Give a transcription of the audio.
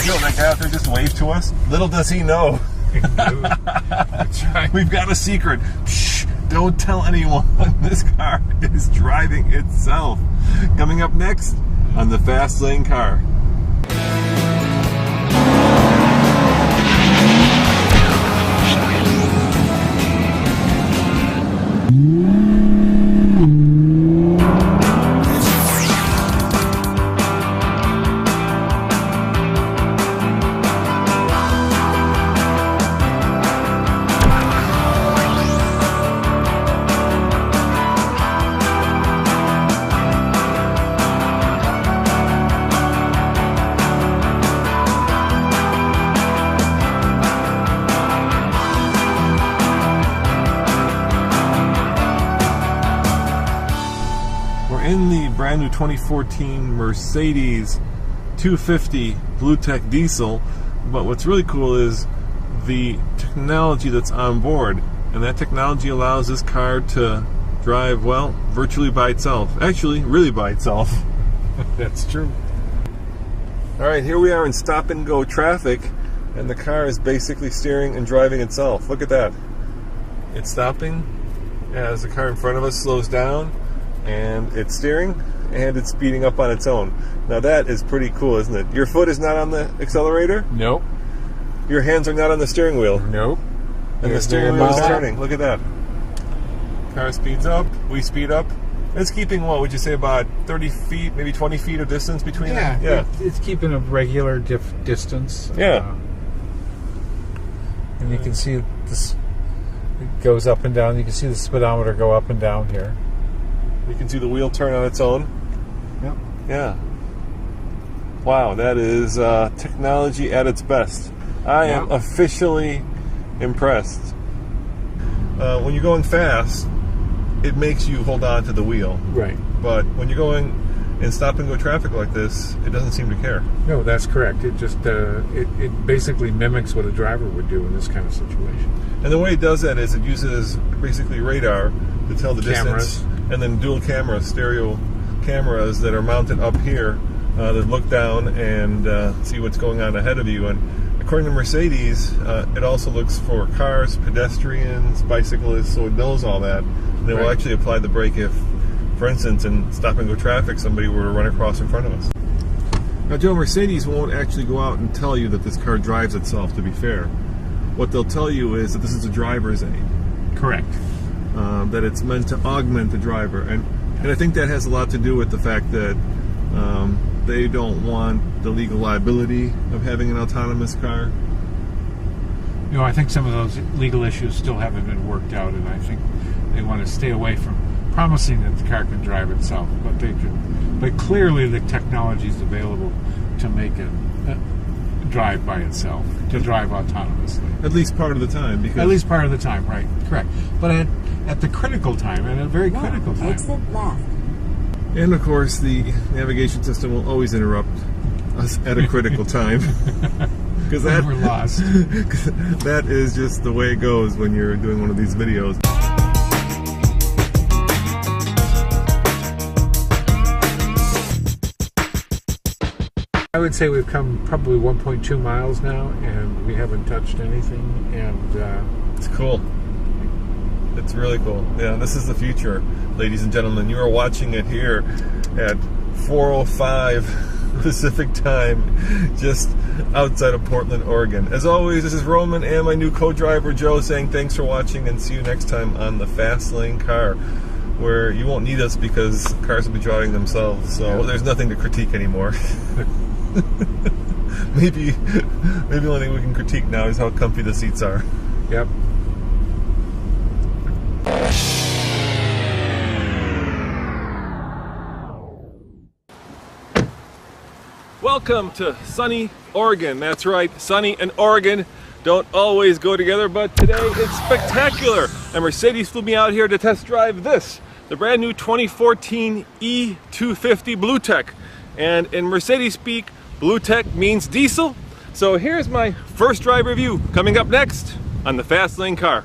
Joe, that guy out there just waved to us. Little does he know. That's right. We've got a secret. Shh, don't tell anyone. This car is driving itself. Coming up next on the Fast Lane Car. In the brand new 2014 Mercedes 250 BluTec diesel, but what's really cool is the technology that's on board, and that technology allows this car to drive, well, virtually by itself. Actually, really by itself. That's true. Alright, here we are in stop and go traffic, and the car is basically steering and driving itself. Look at that. It's stopping as the car in front of us slows down, and it's steering and it's speeding up on its own. Now that is pretty cool, isn't it? Your foot is not on the accelerator? Nope. Your hands are not on the steering wheel? Nope. And the steering wheel is turning. Look at that. Car speeds up, we speed up. It's keeping, what would you say, about 30 feet, maybe 20 feet of distance between them? Yeah. It's keeping a regular distance. Yeah. And you can see this, it goes up and down. You can see the speedometer go up and down here. You can see the wheel turn on its own. Yep. Yeah. Wow, that is technology at its best. I am officially impressed. When you're going fast, it makes you hold on to the wheel. Right. But when you're going in stop and go traffic like this, it doesn't seem to care. No, that's correct. It just it basically mimics what a driver would do in this kind of situation. And the way it does that is it uses basically radar to tell the distance, and then dual cameras, stereo cameras that are mounted up here that look down and see what's going on ahead of you. And according to Mercedes, it also looks for cars, pedestrians, bicyclists, so it knows all that. And it will actually apply the brake if, for instance, in stop and go traffic, somebody were to run across in front of us. Now, Joe, Mercedes won't actually go out and tell you that this car drives itself, to be fair. What they'll tell you is that this is a driver's aid. Correct. That it's meant to augment the driver, and I think that has a lot to do with the fact that they don't want the legal liability of having an autonomous car. You know, I think some of those legal issues still haven't been worked out, and I think they want to stay away from promising that the car can drive itself, but they can. But clearly, the technology is available to make it drive by itself, to drive autonomously. At least part of the time, because at least part of the time, right? Correct. But at the critical time, at a very critical time. Exit left. And of course, the navigation system will always interrupt us at a critical time. Because we're lost. That is just the way it goes when you're doing one of these videos. I would say we've come probably 1.2 miles now, and we haven't touched anything, and it's cool. It's really cool. Yeah, this is the future, ladies and gentlemen. You are watching it here at 4:05 Pacific time, just outside of Portland, Oregon. As always, this is Roman and my new co-driver Joe saying thanks for watching, and see you next time on the Fast Lane Car, where you won't need us because cars will be driving themselves, so there's nothing to critique anymore. maybe the only thing we can critique now is how comfy the seats are. Yep. Welcome to sunny Oregon. That's right, sunny and Oregon don't always go together, but today it's spectacular. And Mercedes flew me out here to test drive this, the brand new 2014 E250 BluTec. And in Mercedes speak, BluTec means diesel. So here's my first drive review coming up next on the Fast Lane Car.